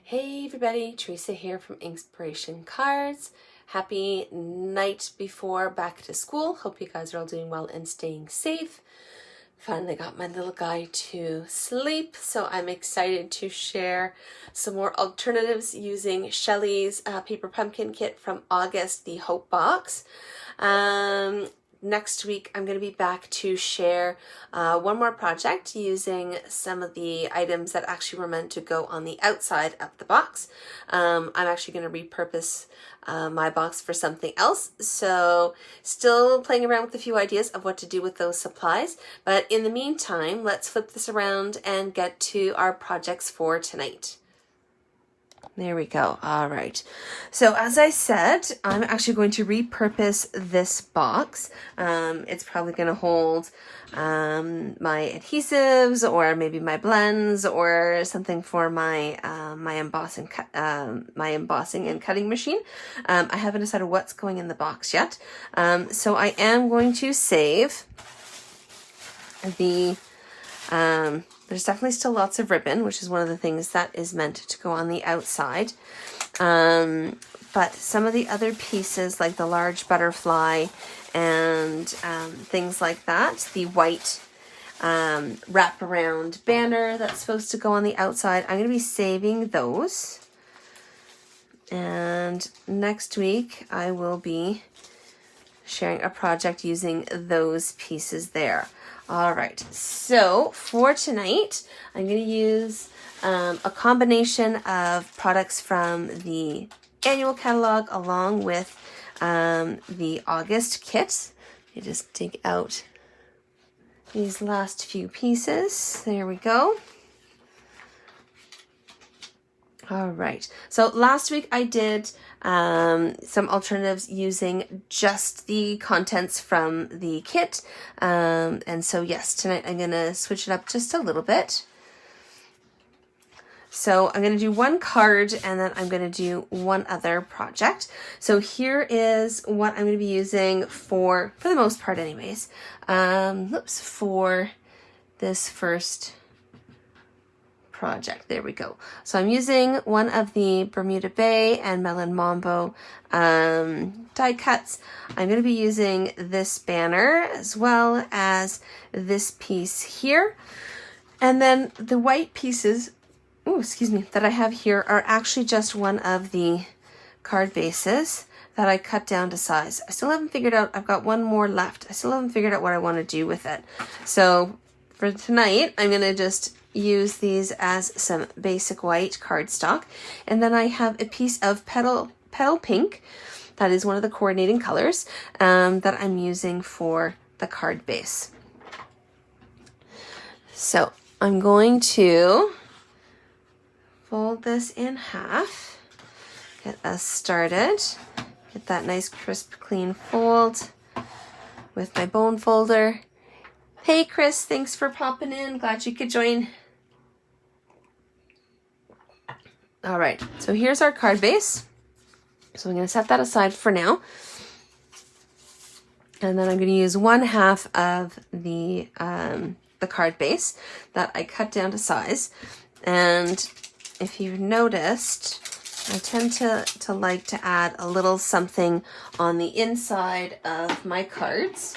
Hey everybody, Teresa here from Inkspiration Cards. Happy night before back to school. Hope you guys are all doing well and staying safe. Finally got my little guy to sleep, so I'm excited to share some more alternatives using Shelley's Paper Pumpkin Kit from August, the Hope Box. Next week, I'm going to be back to share one more project using some of the items that actually were meant to go on the outside of the box. I'm actually going to repurpose my box for something else. So still playing around with a few ideas of what to do with those supplies. But in the meantime, let's flip this around and get to our projects for tonight. There we go. All right. So as I said, I'm actually going to repurpose this box. It's probably going to hold my adhesives or maybe my blends or something for my my embossing and cutting machine. I haven't decided what's going in the box yet. So I am going to save the there's definitely still lots of ribbon, which is one of the things that is meant to go on the outside. But some of the other pieces, like the large butterfly and things like that, the white wraparound banner that's supposed to go on the outside, I'm going to be saving those. And next week, I will be sharing a project using those pieces there. All right, so for tonight, I'm going to use a combination of products from the annual catalog along with the August kit. You just dig out these last few pieces. There we go. All right, so last week I did some alternatives using just the contents from the kit. And so yes, tonight I'm going to switch it up just a little bit. So I'm going to do one card and then I'm going to do one other project. So here is what I'm going to be using for the most part anyways, for this first project. There we go. So I'm using one of the Bermuda Bay and Melon Mambo die cuts. I'm going to be using this banner as well as this piece here. And then the white pieces, that I have here are actually just one of the card bases that I cut down to size. I still haven't figured out, I've got one more left. I still haven't figured out what I want to do with it. So for tonight, I'm going to just use these as some basic white cardstock, and then I have a piece of petal pink that is one of the coordinating colors that I'm using for the card base. So I'm going to fold this in half, get us started, get that nice crisp clean fold with my bone folder. Hey Chris, thanks for popping in, glad you could join. All right, so here's our card base. So I'm going to set that aside for now. And then I'm going to use one half of the card base that I cut down to size. And if you've noticed, I tend to like to add a little something on the inside of my cards.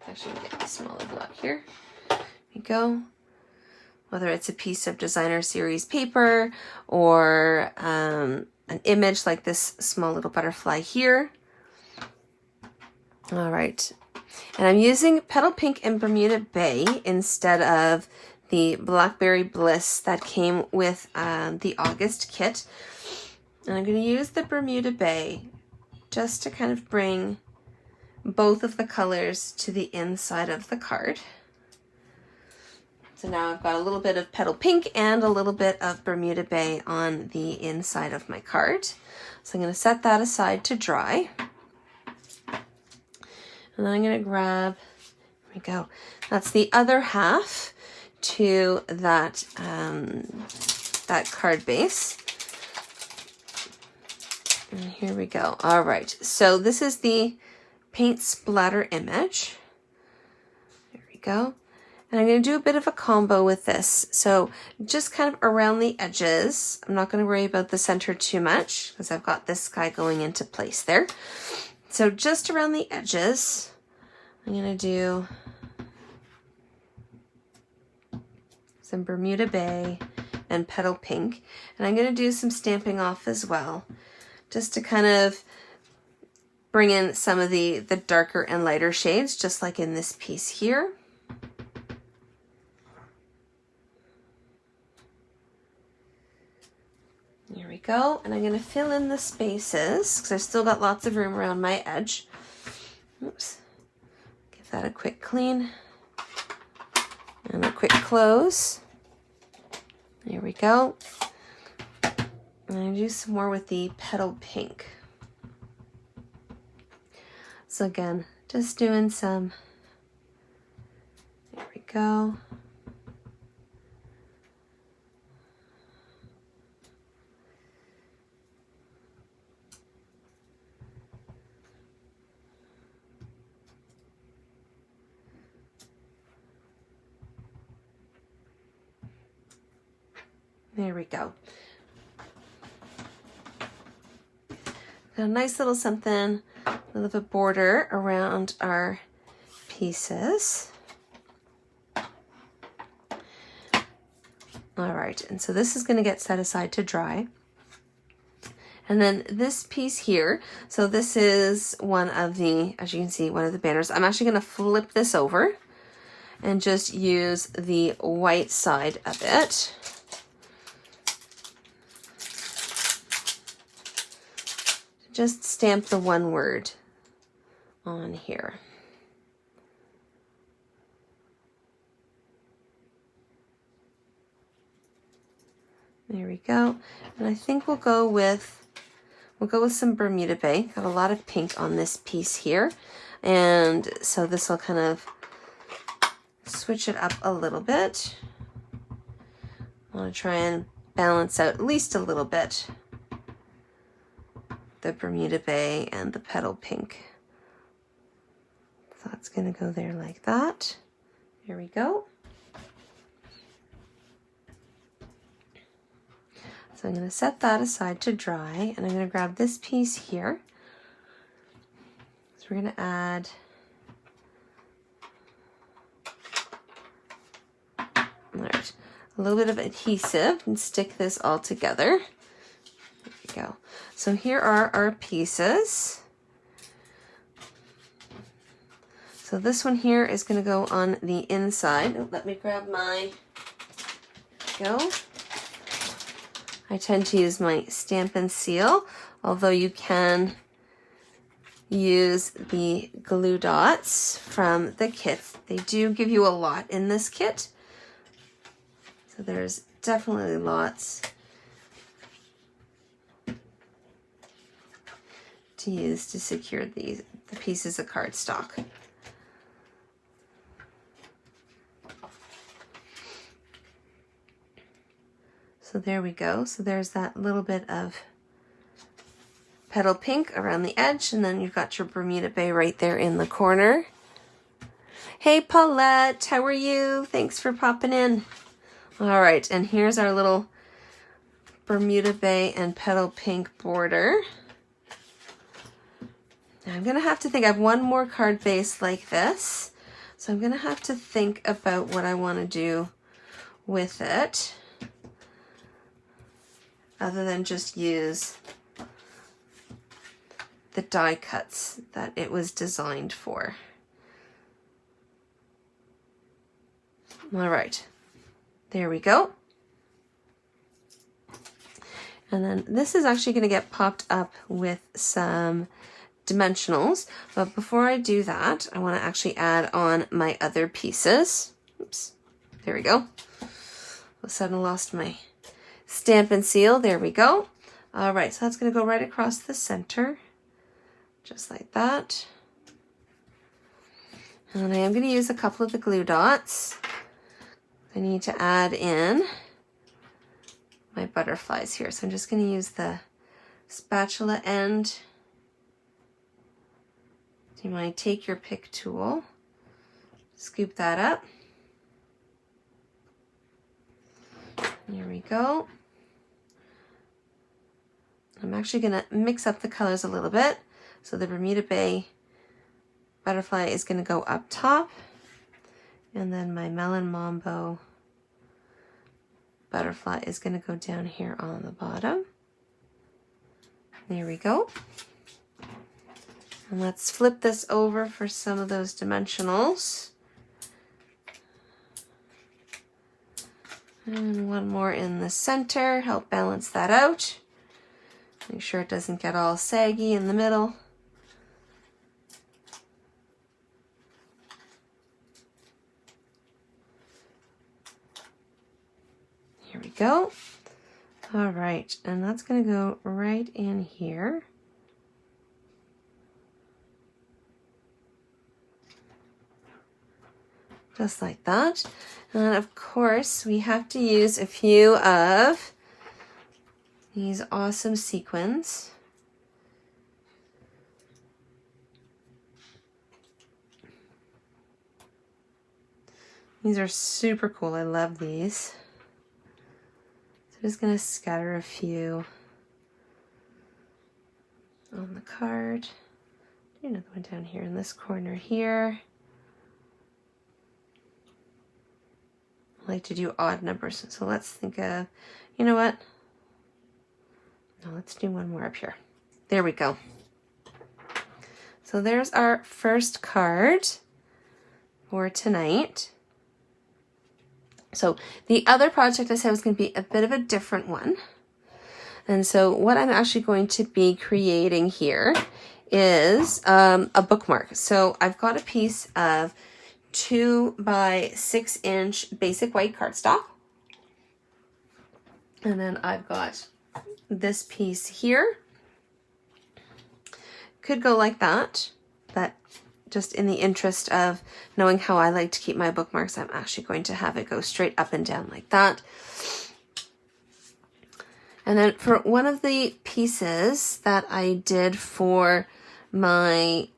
Actually, get a smaller block here. There we go. Whether it's a piece of designer series paper or an image like this small little butterfly here. All right. And I'm using Petal Pink and Bermuda Bay instead of the Blackberry Bliss that came with the August kit. And I'm going to use the Bermuda Bay just to kind of bring both of the colors to the inside of the card. So now I've got a little bit of Petal Pink and a little bit of Bermuda Bay on the inside of my card. So I'm going to set that aside to dry. And then I'm going to grab, here we go, that's the other half to that, that card base. And here we go. All right, so this is the paint splatter image. There we go. And I'm going to do a bit of a combo with this. So just kind of around the edges. I'm not going to worry about the center too much because I've got this guy going into place there. So just around the edges, I'm going to do some Bermuda Bay and Petal Pink. And I'm going to do some stamping off as well, just to kind of bring in some of the darker and lighter shades, just like in this piece here. There we go. And I'm going to fill in the spaces because I've still got lots of room around my edge. Oops. Give that a quick clean and a quick close. There we go. And I do some more with the Petal Pink. So again, just doing some, there we go. There we go. Got a nice little something, a little bit of border around our pieces. All right, and so this is going to get set aside to dry. And then this piece here, so this is one of the, as you can see, one of the banners. I'm actually going to flip this over and just use the white side of it. Just stamp the one word on here. There we go. And I think we'll go with some Bermuda Bay. Got a lot of pink on this piece here. And so this will kind of switch it up a little bit. I want to try and balance out at least a little bit the Bermuda Bay and the Petal Pink. So that's going to go there like that. There we go. So I'm going to set that aside to dry, and I'm going to grab this piece here. So we're going to add all right, a little bit of adhesive and stick this all together. There we go. So here are our pieces. So this one here is going to go on the inside. Oh, let me grab my, there we go. I tend to use my Stampin' Seal, although you can use the glue dots from the kit. They do give you a lot in this kit. So there's definitely lots to use to secure the pieces of cardstock. So there we go. So there's that little bit of Petal Pink around the edge, and then you've got your Bermuda Bay right there in the corner. Hey Paulette, how are you? Thanks for popping in. All right, and here's our little Bermuda Bay and Petal Pink border. Now I'm gonna have to think, I have one more card base like this, so I'm gonna have to think about what I wanna do with it, other than just use the die cuts that it was designed for. All right, there we go. And then this is actually going to get popped up with some dimensionals, but before I do that, I want to actually add on my other pieces. Oops, there we go. All of a sudden I lost my Stampin' Seal. There we go. All right, so that's going to go right across the center, just like that. And I am going to use a couple of the glue dots. I need to add in my butterflies here. So I'm just going to use the spatula end. You might take your pick tool, scoop that up. Here we go. I'm actually going to mix up the colors a little bit. So the Bermuda Bay butterfly is going to go up top. And then my Melon Mambo butterfly is going to go down here on the bottom. There we go. And let's flip this over for some of those dimensionals. And one more in the center, help balance that out. Make sure it doesn't get all saggy in the middle. Here we go. All right, and that's going to go right in here. Just like that. And of course, we have to use a few of these awesome sequins. These are super cool. I love these. So I'm just going to scatter a few on the card. Do another one down here in this corner here. I like to do odd numbers. So let's think of, you know what? No, let's do one more up here. There we go. So there's our first card for tonight. So the other project I said was going to be a bit of a different one. And so what I'm actually going to be creating here is a bookmark. So I've got a piece of 2 by 6 inch basic white cardstock. And then I've got this piece here. Could go like that, but just in the interest of knowing how I like to keep my bookmarks, I'm actually going to have it go straight up and down like that. And then for one of the pieces that I did for my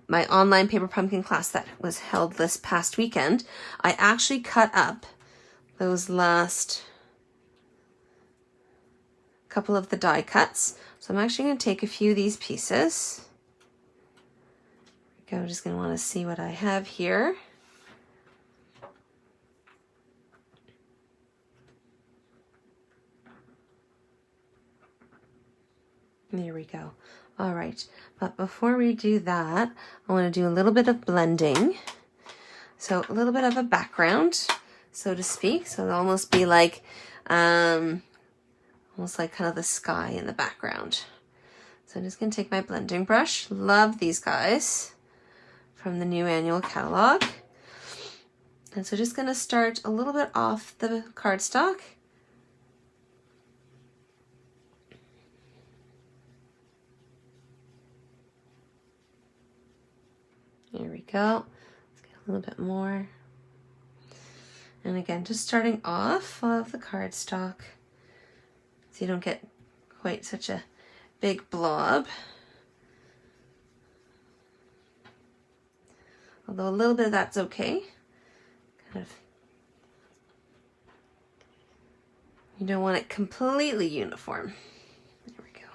my online paper pumpkin class that was held this past weekend, I actually cut up those last couple of the die cuts. So I'm actually going to take a few of these pieces. There we go. I'm just going to want to see what I have here. There we go. All right, but before we do that, I want to do a little bit of blending. So a little bit of a background, so to speak. So it'll almost be like, almost like kind of the sky in the background. So I'm just going to take my blending brush. Love these guys from the new annual catalog. And so just going to start a little bit off the cardstock. There we go. Let's get a little bit more. And again, just starting off of the cardstock so you don't get quite such a big blob. Although a little bit of that's okay. Kind of, you don't want it completely uniform. There we go.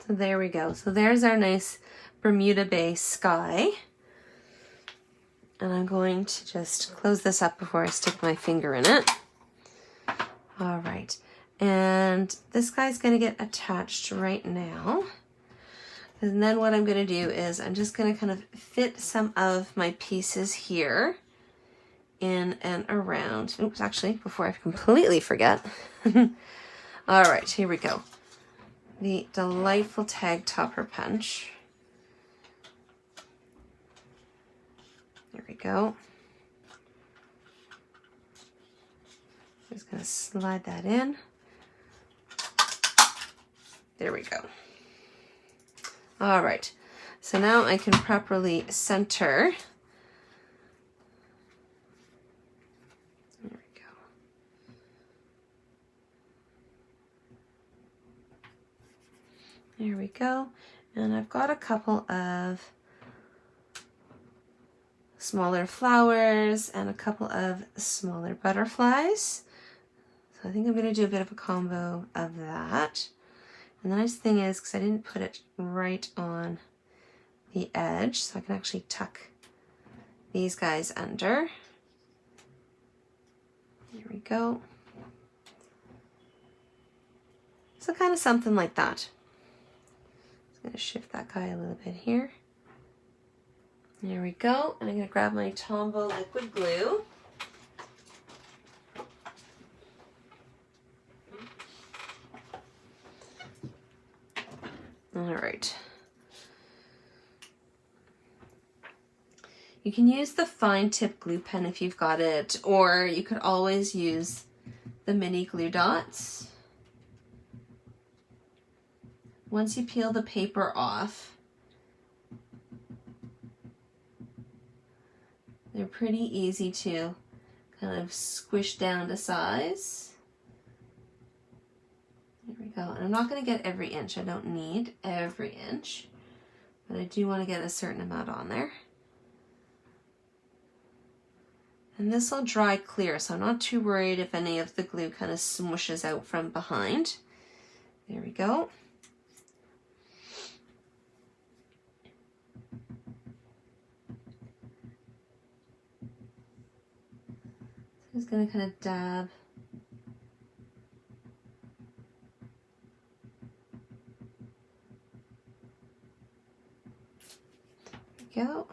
So there we go. So there's our nice Bermuda Bay sky. And I'm going to just close this up before I stick my finger in it. All right. And this guy's going to get attached right now. And then what I'm going to do is I'm just going to kind of fit some of my pieces here in and around. Oops, actually, before I completely forget. All right, here we go. The delightful tag topper punch. There we go. Just going to slide that in. There we go. All right, so now I can properly center. There we go. There we go. And I've got a couple of smaller flowers and a couple of smaller butterflies. So I think I'm going to do a bit of a combo of that. And the nice thing is, because I didn't put it right on the edge, so I can actually tuck these guys under. There we go. So kind of something like that. I'm going to shift that guy a little bit here. There we go. And I'm going to grab my Tombow liquid glue. All right. You can use the fine tip glue pen if you've got it, or you could always use the mini glue dots. Once you peel the paper off, they're pretty easy to kind of squish down to size. There we go. And I'm not going to get every inch. I don't need every inch, but I do want to get a certain amount on there. And this will dry clear, so I'm not too worried if any of the glue kind of smushes out from behind. There we go. So I'm just going to kind of dab. There we go.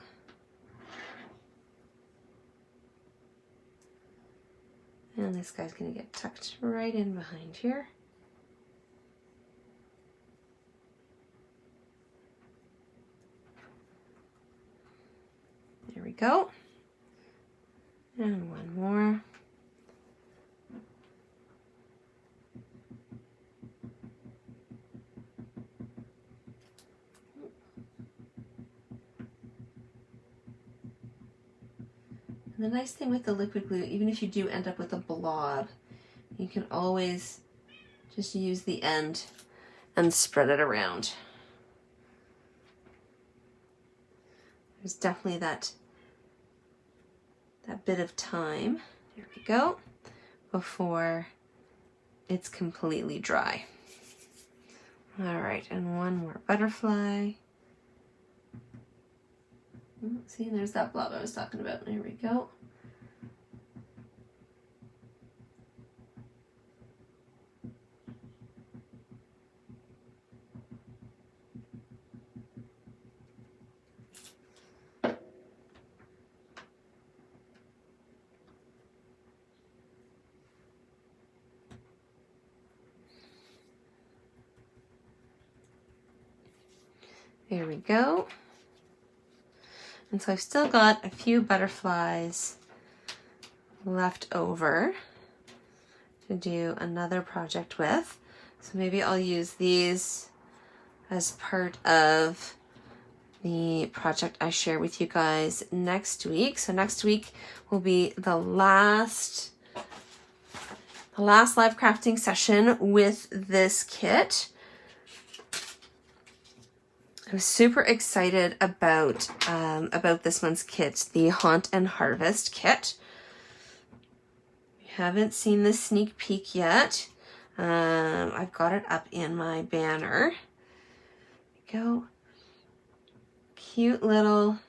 And this guy's going to get tucked right in behind here. There we go. And one more. And the nice thing with the liquid glue, even if you do end up with a blob, you can always just use the end and spread it around. There's definitely that bit of time, there we go, before it's completely dry. All right, and one more butterfly. See, there's that blob I was talking about. There we go. There we go. And so I've still got a few butterflies left over to do another project with. So maybe I'll use these as part of the project I share with you guys next week. So next week will be the last live crafting session with this kit. I'm super excited about this month's kit, the Haunt and Harvest kit. We haven't seen the sneak peek yet. I've got it up in my banner. There we go. Cute little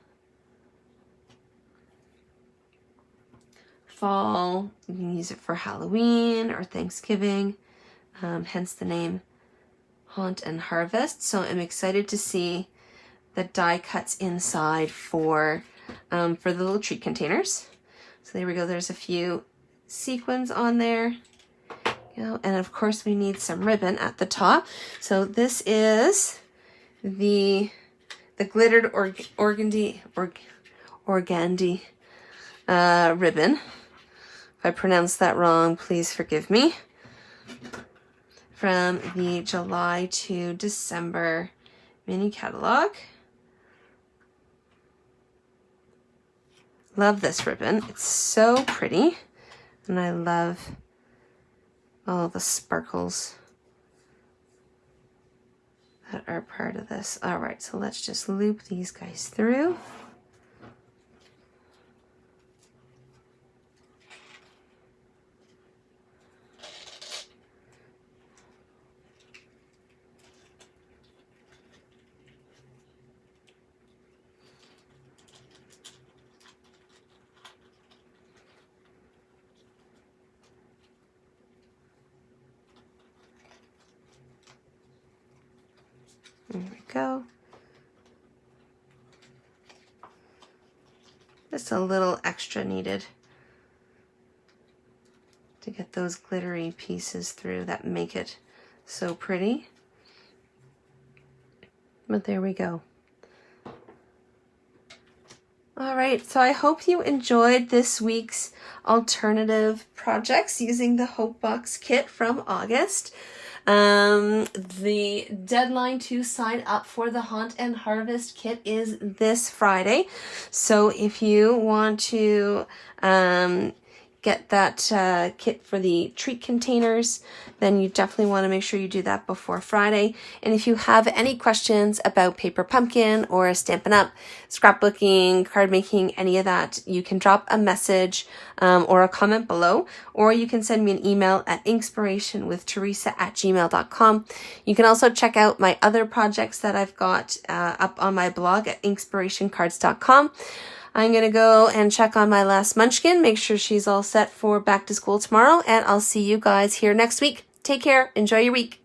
fall. You can use it for Halloween or Thanksgiving, hence the name Haunt and Harvest. So I'm excited to see the die cuts inside for the little treat containers. So there we go. There's a few sequins on there. You know, and of course we need some ribbon at the top. So this is the glittered organdy ribbon. If I pronounced that wrong, please forgive me. From the July to December mini catalog. Love this ribbon. It's so pretty. And I love all the sparkles that are part of this. All right, so let's just loop these guys through. There we go. Just a little extra needed to get those glittery pieces through that make it so pretty. But there we go. All right, so I hope you enjoyed this week's alternative projects using the Hope Box kit from August. The deadline to sign up for the Haunt and Harvest kit is this Friday. So if you want to get that kit for the treat containers, then you definitely want to make sure you do that before Friday. And if you have any questions about Paper Pumpkin or Stampin' Up, scrapbooking, card making, any of that, you can drop a message or a comment below, or you can send me an email at inkspirationwiththeresa@gmail.com. You can also check out my other projects that I've got up on my blog at inkspirationcards.com. I'm going to go and check on my last munchkin, make sure she's all set for back to school tomorrow, and I'll see you guys here next week. Take care. Enjoy your week.